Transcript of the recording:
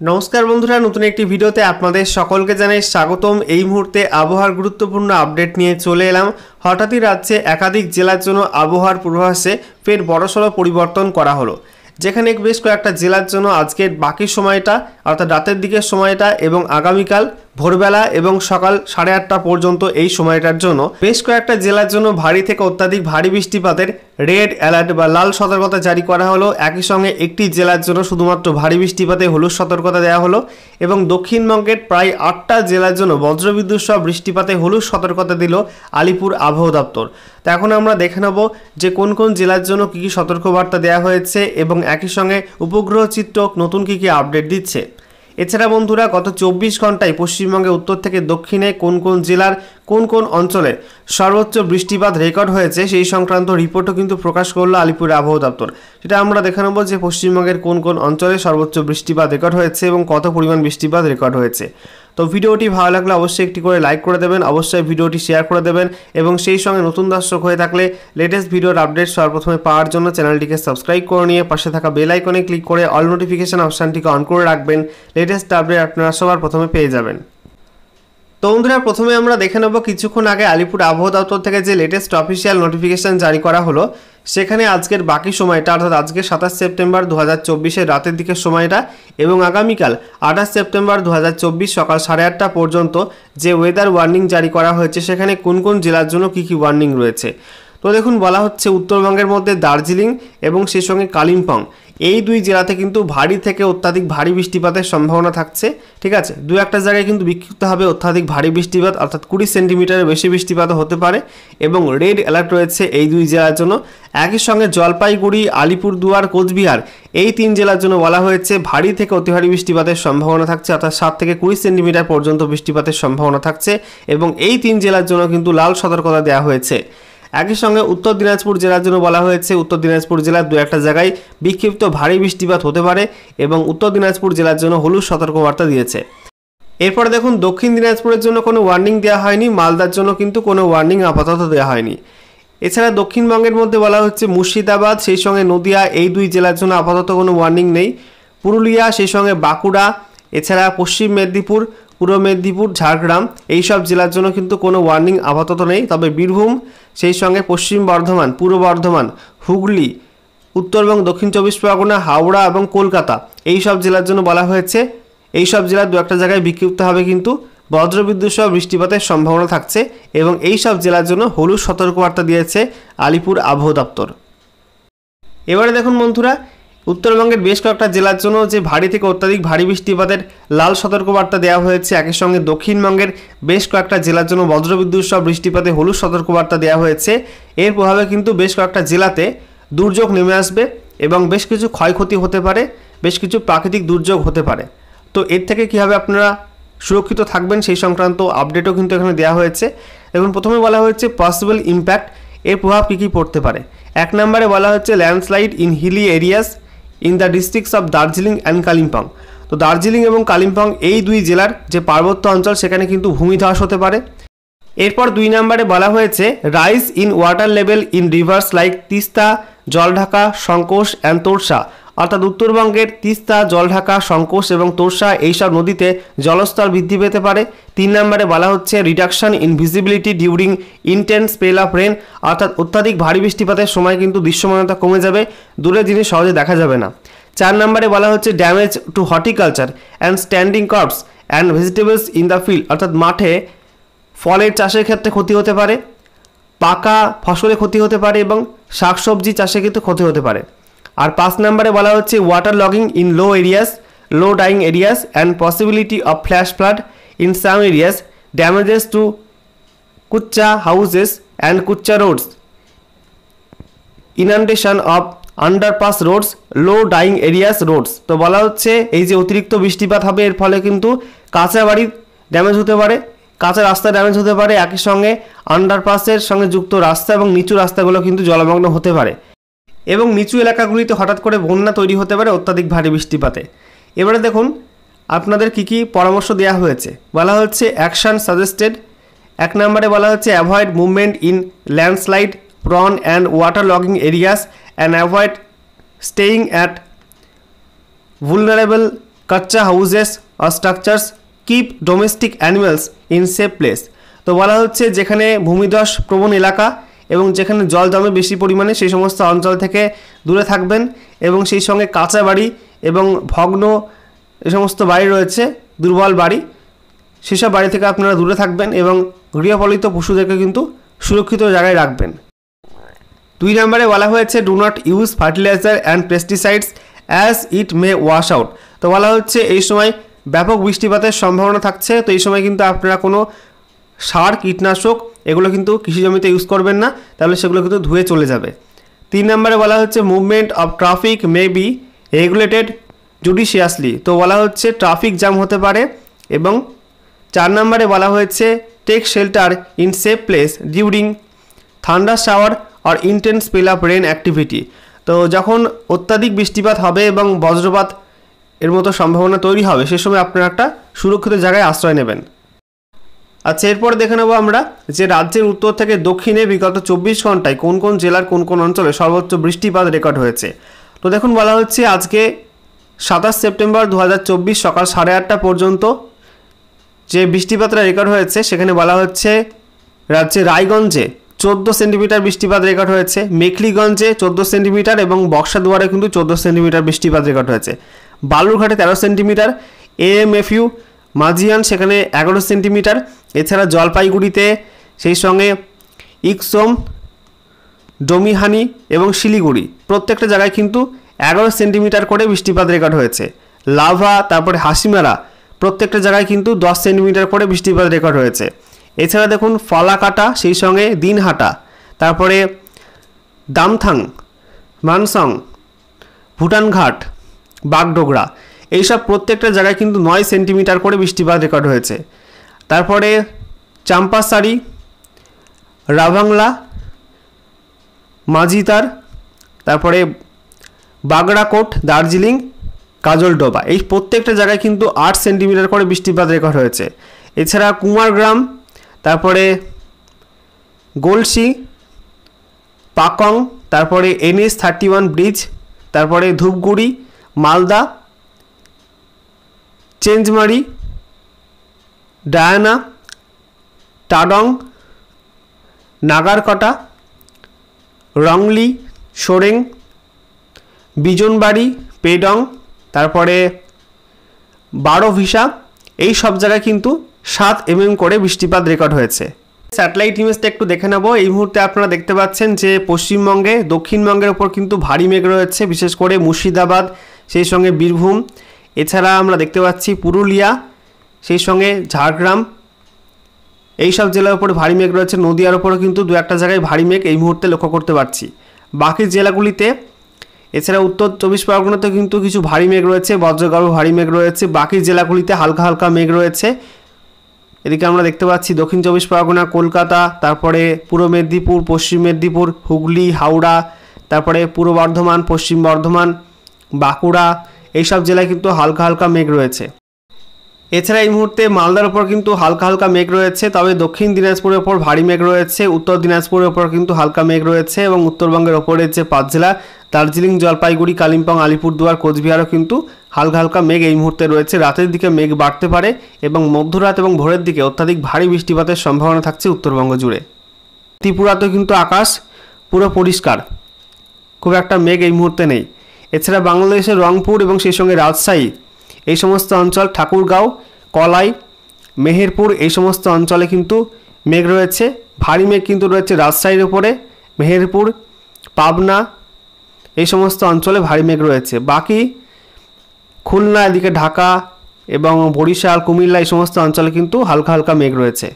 নমস্কার বন্ধুরা, নতুন একটি ভিডিওতে আপনাদের সকলকে জানাই স্বাগতম। এই মুহূর্তে আবহাওয়ার গুরুত্বপূর্ণ আপডেট নিয়ে চলে এলাম। হঠাৎই রাজ্যে একাধিক জেলার জন্য আবহাওয়ার পূর্বাভাসে ফের বড়সড় পরিবর্তন করা হলো, যেখানে বেশ কয়েকটা জেলার জন্য আজকের বাকি সময়টা অর্থাৎ রাতের দিকের সময়টা এবং আগামীকাল ভোরবেলা এবং সকাল 8:30 পর্যন্ত এই সময়টার জন্য বেশ কয়েকটা জেলার জন্য ভারী থেকে অত্যাধিক ভারী বৃষ্টিপাতের রেড অ্যালার্ট বা লাল সতর্কতা জারি করা হলো। একই সঙ্গে একটি জেলার জন্য শুধুমাত্র ভারী বৃষ্টিপাতে হলুদ সতর্কতা দেওয়া হলো এবং দক্ষিণবঙ্গের প্রায় 8টা জেলার জন্য বজ্রবিদ্যুৎ সহ বৃষ্টিপাতে হলুদ সতর্কতা দিল আলিপুর আবহাওয়া দপ্তর। তো এখন আমরা দেখে নেব যে কোন কোন জেলার জন্য কী কী সতর্কবার্তা দেওয়া হয়েছে এবং একই সঙ্গে উপগ্রহ চিত্র নতুন কী কী আপডেট দিচ্ছে। এছাড়া বন্ধুরা, গত 24 ঘন্টায় পশ্চিমবঙ্গের উত্তর থেকে দক্ষিণে কোন কোন জেলার কোন কোন অঞ্চলে সর্বোচ্চ বৃষ্টিপাত রেকর্ড হয়েছে সেই সংক্রান্ত রিপোর্টও কিন্তু প্রকাশ করলো আলিপুর আবহাওয়া দপ্তর। সেটা আমরা দেখে নেব যে পশ্চিমবঙ্গের কোন কোন অঞ্চলে সর্বোচ্চ বৃষ্টিপাত রেকর্ড হয়েছে এবং কত পরিমাণ বৃষ্টিপাত রেকর্ড হয়েছে। তো ভিডিওটি ভালো লাগলে অবশ্যই একটি করে লাইক করে দেবেন, অবশ্যই ভিডিওটি শেয়ার করে দেবেন এবং সেই সঙ্গে নতুন দর্শক হয়ে থাকলে লেটেস্ট ভিডিওর আপডেট সর্বপ্রথমে পাওয়ার জন্য চ্যানেলটিকে সাবস্ক্রাইব করে নিয়ে পাশে থাকা বেল আইকনে ক্লিক করে অল নোটিফিকেশন অপশানটিকে অন করে রাখবেন। লেটেস্ট আপডেট আপনারা সবার প্রথমে পেয়ে যাবেন। তো বন্ধুরা, প্রথমে আমরা দেখে নেব কিছুক্ষণ আগে আলিপুর আবহাওয়া দপ্তর থেকে যে লেটেস্ট অফিসিয়াল নোটিফিকেশান জারি করা হলো, সেখানে আজকের বাকি সময়টা অর্থাৎ আজকে 27 সেপ্টেম্বর 2024 রাতের দিকের সময়টা এবং আগামীকাল 28 সেপ্টেম্বর 2024 সকাল 8:30 পর্যন্ত যে ওয়েদার ওয়ার্নিং জারি করা হয়েছে সেখানে কোন কোন জেলার জন্য কী কী ওয়ার্নিং রয়েছে। তো দেখুন, বলা হচ্ছে উত্তরবঙ্গের মধ্যে দার্জিলিং এবং সেই সঙ্গে কালিম্পং এই দুই জেলাতে কিন্তু ভারী থেকে অত্যাধিক ভারী বৃষ্টিপাতের সম্ভাবনা থাকছে। ঠিক আছে, দু একটা জায়গায় কিন্তু বিক্ষিপ্তভাবে অত্যাধিক ভারী বৃষ্টিপাত অর্থাৎ 20 সেন্টিমিটারের বেশি বৃষ্টিপাত হতে পারে এবং রেড অ্যালার্ট রয়েছে এই দুই জেলার জন্য। একই সঙ্গে জলপাইগুড়ি, আলিপুরদুয়ার, কোচবিহার এই তিন জেলার জন্য বলা হয়েছে ভারী থেকে অতি ভারী বৃষ্টিপাতের সম্ভাবনা থাকছে অর্থাৎ 7 থেকে 20 সেন্টিমিটার পর্যন্ত বৃষ্টিপাতের সম্ভাবনা থাকছে এবং এই তিন জেলার জন্য কিন্তু লাল সতর্কতা দেওয়া হয়েছে। একই সঙ্গে উত্তর দিনাজপুর জেলার জন্য বলা হয়েছে উত্তর দিনাজপুর জেলার দু একটা জায়গায় বিক্ষিপ্ত ভারী বৃষ্টিপাত হতে পারে এবং উত্তর দিনাজপুর জেলার জন্য হলুদ সতর্কবার্তা দিয়েছে। এরপরে দেখুন, দক্ষিণ দিনাজপুরের জন্য কোনো ওয়ার্নিং দেওয়া হয়নি, মালদার জন্য কিন্তু কোনো ওয়ার্নিং আপাতত দেওয়া হয়নি। এছাড়া দক্ষিণবঙ্গের মধ্যে বলা হচ্ছে মুর্শিদাবাদ সেই সঙ্গে নদিয়া এই দুই জেলার জন্য আপাতত কোনো ওয়ার্নিং নেই। পুরুলিয়া সেই সঙ্গে বাঁকুড়া, এছাড়া পশ্চিম মেদিনীপুর, পূর্ব মেদিনীপুর, ঝাড়গ্রাম এই সব জেলার জন্য কিন্তু কোনো ওয়ার্নিং আপাতত নেই। তবে বীরভূম সেই সঙ্গে পশ্চিম বর্ধমান, পূর্ব বর্ধমান, হুগলি, উত্তর এবং দক্ষিণ 24 পরগনা, হাওড়া এবং কলকাতা এই সব জেলার জন্য বলা হয়েছে এই সব জেলার দু একটা জায়গায় বিক্ষিপ্তভাবে কিন্তু বজ্রবিদ্যুৎ সহ বৃষ্টিপাতের সম্ভাবনা থাকছে এবং এই সব জেলার জন্য হলুদ সতর্কবার্তা দিয়েছে আলিপুর আবহাওয়া দপ্তর। এবারে দেখুন বন্ধুরা, উত্তরবঙ্গের বেশ কয়েকটা জেলার জন্য যে ভারী থেকে অত্যাধিক ভারী বৃষ্টিপাতের লাল সতর্কবার্তা দেওয়া হয়েছে, একই সঙ্গে দক্ষিণবঙ্গের বেশ কয়েকটা জেলার জন্য বজ্রবিদ্যুৎ সহ বৃষ্টিপাতে হলুদ সতর্কবার্তা দেওয়া হয়েছে। এর প্রভাবে কিন্তু বেশ কয়েকটা জেলাতে দুর্যোগ নেমে আসবে এবং বেশ কিছু ক্ষয়ক্ষতি হতে পারে, বেশ কিছু প্রাকৃতিক দুর্যোগ হতে পারে। তো এর থেকে কীভাবে আপনারা সুরক্ষিত থাকবেন সেই সংক্রান্ত আপডেটও কিন্তু এখানে দেওয়া হয়েছে। এবং প্রথমে বলা হয়েছে পসিবল ইম্প্যাক্ট, এর প্রভাব কী কী পড়তে পারে। 1 নম্বরে বলা হচ্ছে landslide in hilly areas in the districts of Darjeeling and Kalimpong. তো দার্জিলিং এবং কালিম্পং এই দুই জেলার যে পার্বত্য অঞ্চল সেখানে কিন্তু ভূমিধস হতে পারে। এরপর 2 নম্বরে বলা হয়েছে rise in water level in rivers like Teesta, Jaldhaka, Sankosh and Torsa. অর্থাৎ উত্তরবঙ্গের তিস্তা, জলঢাকা, সংকোশ এবং তোরসা এইসব নদীতে জলস্তর বৃদ্ধি পেতে পারে। 3 নম্বরে বলা হচ্ছে reduction in visibility during intense spell of rain. অর্থাৎ অত্যাধিক ভারী বৃষ্টিপাতের সময় কিন্তু দৃশ্যমানতা কমে যাবে, দূরের জিনিস সহজে দেখা যাবে না। 4 নম্বরে বলা হচ্ছে damage to horticulture and standing crops and vegetables in the field. অর্থাৎ মাঠে ফলের চাষের ক্ষেত্রে ক্ষতি হতে পারে, পাকা ফসলে ক্ষতি হতে পারে এবং শাকসবজি চাষে কিন্তু ক্ষতি হতে পারে। আর 5 নম্বরে বলা হচ্ছে water logging in low areas, low dyeing areas and possibility of flash flood in some areas, damages two কুচ্চা houses and কুচ্চা Rhodes, inundation of underpass Rhodes, low dyeing areas Rhodes. তো বলা হচ্ছে এই যে অতিরিক্ত বৃষ্টিপাত হবে এর ফলে কিন্তু কাঁচা বাড়ি ড্যামেজ হতে পারে, কাঁচা রাস্তা ড্যামেজ হতে পারে, একই সঙ্গে আন্ডারপাসের সঙ্গে যুক্ত রাস্তা এবং নিচু রাস্তাগুলো কিন্তু জলমগ্ন হতে পারে এবং নিচু এলাকাগুলিতে হঠাৎ করে বন্যা তৈরি হতে পারে অত্যাধিক ভারী বৃষ্টিপাতে। এবারে দেখুন আপনাদের কী কী পরামর্শ দেওয়া হয়েছে। বলা হচ্ছে অ্যাকশান সাজেস্টেড। 1 নম্বরে বলা হচ্ছে avoid movement in landslide, prone and water logging areas and avoid staying at vulnerable kutcha houses or structures keep domestic animals in safe place. তো বলা হচ্ছে যেখানে ভূমিধস প্রবণ এলাকা এবং যেখানে জল জমে বেশি পরিমাণে সেই সমস্ত অঞ্চল থেকে দূরে থাকবেন, এবং সেই সঙ্গে কাঁচা বাড়ি এবং ভগ্ন এই সমস্ত বাড়ি রয়েছে, দুর্বল বাড়ি, সেসব বাড়ি থেকে আপনারা দূরে থাকবেন এবং গৃহপালিত পশুদেরকে কিন্তু সুরক্ষিত জায়গায় রাখবেন। 2 নম্বরে বলা হয়েছে do not use fertiliser and pesticides as it May wash out. তো বলা হচ্ছে এই সময় ব্যাপক বৃষ্টিপাতের সম্ভাবনা থাকছে, তো এই সময় কিন্তু আপনারা কোনো সার কীটনাশক এগুলো কিন্তু কৃষি জমিতে ইউজ করবেন না, তাহলে সেগুলো কিন্তু ধুয়ে চলে যাবে। 3 নম্বরে বলা হচ্ছে movement of traffic may be regulated judiciously. তো বলা হচ্ছে ট্রাফিক জ্যাম হতে পারে। এবং 4 নম্বরে বলা হয়েছে take shelter in safe place during thunder shower or intense spell of rain activity. তো যখন অত্যাধিক বৃষ্টিপাত হবে এবং বজ্রপাত এর মতো সম্ভাবনা তৈরি হবে, সে সময় আপনারা একটা সুরক্ষিত জায়গায় আশ্রয় নেবেন। আচ্ছা, এরপর দেখে নেব আমরা যে রাজ্যের উত্তর থেকে দক্ষিণে বিগত 24 ঘন্টায় কোন কোন জেলার কোন কোন অঞ্চলে সর্বোচ্চ বৃষ্টিপাত রেকর্ড হয়েছে। তো দেখুন, বলা হচ্ছে আজকে 27 সেপ্টেম্বর 2024 সকাল 8:30 পর্যন্ত যে বৃষ্টিপাতটা রেকর্ড হয়েছে, সেখানে বলা হচ্ছে রাজ্যে রায়গঞ্জে 14 সেন্টিমিটার বৃষ্টিপাত রেকর্ড হয়েছে, মেখলিগঞ্জে 14 সেন্টিমিটার এবং বক্সাদুয়ারে কিন্তু 14 সেন্টিমিটার বৃষ্টিপাত রেকর্ড হয়েছে, বালুরঘাটে 13 সেন্টিমিটার, এএমএফইউ মাঝিয়ান সেখানে 11 সেন্টিমিটার, এছাড়া জলপাইগুড়িতে সেই সঙ্গে ইকসোম, ডোমিহানি এবং শিলিগুড়ি প্রত্যেকটা জায়গায় কিন্তু 11 সেন্টিমিটার করে বৃষ্টিপাত রেকর্ড হয়েছে, লাভা তারপরে হাসিমারা প্রত্যেকটা জায়গায় কিন্তু 10 সেন্টিমিটার করে বৃষ্টিপাত রেকর্ড হয়েছে। এছাড়া দেখুন ফালাকাটা সেই সঙ্গে দিনহাটা, তারপরে দামথাং, মানসং, ভুটানঘাট, বাগডোগরা এইসব প্রত্যেকটা জায়গায় কিন্তু 9 সেন্টিমিটার করে বৃষ্টিপাত রেকর্ড হয়েছে। তারপরে চাম্পাসারি, রাভাংলা, মাঝিতার, তারপরে বাগড়াকোট, দার্জিলিং, কাজলডোবা এই প্রত্যেকটা জায়গায় কিন্তু 8 সেন্টিমিটার করে বৃষ্টিপাত রেকর্ড হয়েছে। এছাড়া কুমারগ্রাম, তারপরে গোলসি, পাকং, তারপরে NH-31 ব্রিজ, তারপরে ধূপগুড়ি, মালদা, চেঞ্জমারি, ডায়ানা, টাডং, নাগারকটা, রংলি, সোরেং, বিজনবাড়ি, পেডং, তারপরে বারোভিসা এই সব জায়গায় কিন্তু 7 mm করে বৃষ্টিপাত রেকর্ড হয়েছে। স্যাটেলাইট ইমেজটা একটু দেখে নেব। এই মুহূর্তে আপনারা দেখতে পাচ্ছেন যে পশ্চিমবঙ্গে দক্ষিণবঙ্গের ওপর কিন্তু ভারী মেঘ রয়েছে, বিশেষ করে মুর্শিদাবাদ সেই সঙ্গে বীরভূম, এছাড়া আমরা দেখতে পাচ্ছি পুরুলিয়া সেই সঙ্গে ঝাড়গ্রাম এই সব জেলার উপরে ভারী মেঘ রয়েছে। নদিয়ার ওপরও কিন্তু 2-1 জায়গায় ভারী মেঘ এই মুহূর্তে লক্ষ্য করতে পারছি। বাকি জেলাগুলিতে এছাড়া উত্তর 24 পরগনাতে কিন্তু কিছু ভারী মেঘ রয়েছে, বজ্রগর্ভ ভারী মেঘ রয়েছে। বাকি জেলাগুলিতে হালকা হালকা মেঘ রয়েছে। এদিকে আমরা দেখতে পাচ্ছি দক্ষিণ 24 পরগনা, কলকাতা, তারপরে পূর্ব মেদিনীপুর, পশ্চিম মেদিনীপুর, হুগলি, হাওড়া, তারপরে পূর্ব বর্ধমান, পশ্চিম বর্ধমান, বাঁকুড়া এইসব জেলায় কিন্তু হালকা হালকা মেঘ রয়েছে। এছাড়া এই মুহূর্তে মালদার ওপর কিন্তু হালকা হালকা মেঘ রয়েছে, তবে দক্ষিণ দিনাজপুরের ওপর ভারী মেঘ রয়েছে, উত্তর দিনাজপুরের ওপর কিন্তু হালকা মেঘ রয়েছে এবং উত্তরবঙ্গের ওপরে যে 5 জেলা দার্জিলিং, জলপাইগুড়ি, কালিম্পং, আলিপুরদুয়ার, কোচবিহারও কিন্তু হালকা হালকা মেঘ এই মুহূর্তে রয়েছে। রাতের দিকে মেঘ বাড়তে পারে এবং মধ্যরাত এবং ভোরের দিকে অত্যাধিক ভারী বৃষ্টিপাতের সম্ভাবনা থাকছে উত্তরবঙ্গ জুড়ে। ত্রিপুরাতেও কিন্তু আকাশ পুরো পরিষ্কার, খুব একটা মেঘ এই মুহূর্তে নেই। এছাড়া বাংলাদেশের রংপুর এবং সেই সঙ্গে রাজশাহী এই সমস্ত অঞ্চল, ঠাকুরগাঁও, কলাই, মেহেরপুর এই সমস্ত অঞ্চলে কিন্তু মেঘ রয়েছে। ভারী মেঘ কিন্তু রয়েছে রাজশাহীর ওপরে, মেহেরপুর, পাবনা এই সমস্ত অঞ্চলে ভারী মেঘ রয়েছে। বাকি খুলনা, এদিকে ঢাকা এবং বরিশাল, কুমিল্লা এই সমস্ত অঞ্চলে কিন্তু হালকা হালকা মেঘ রয়েছে।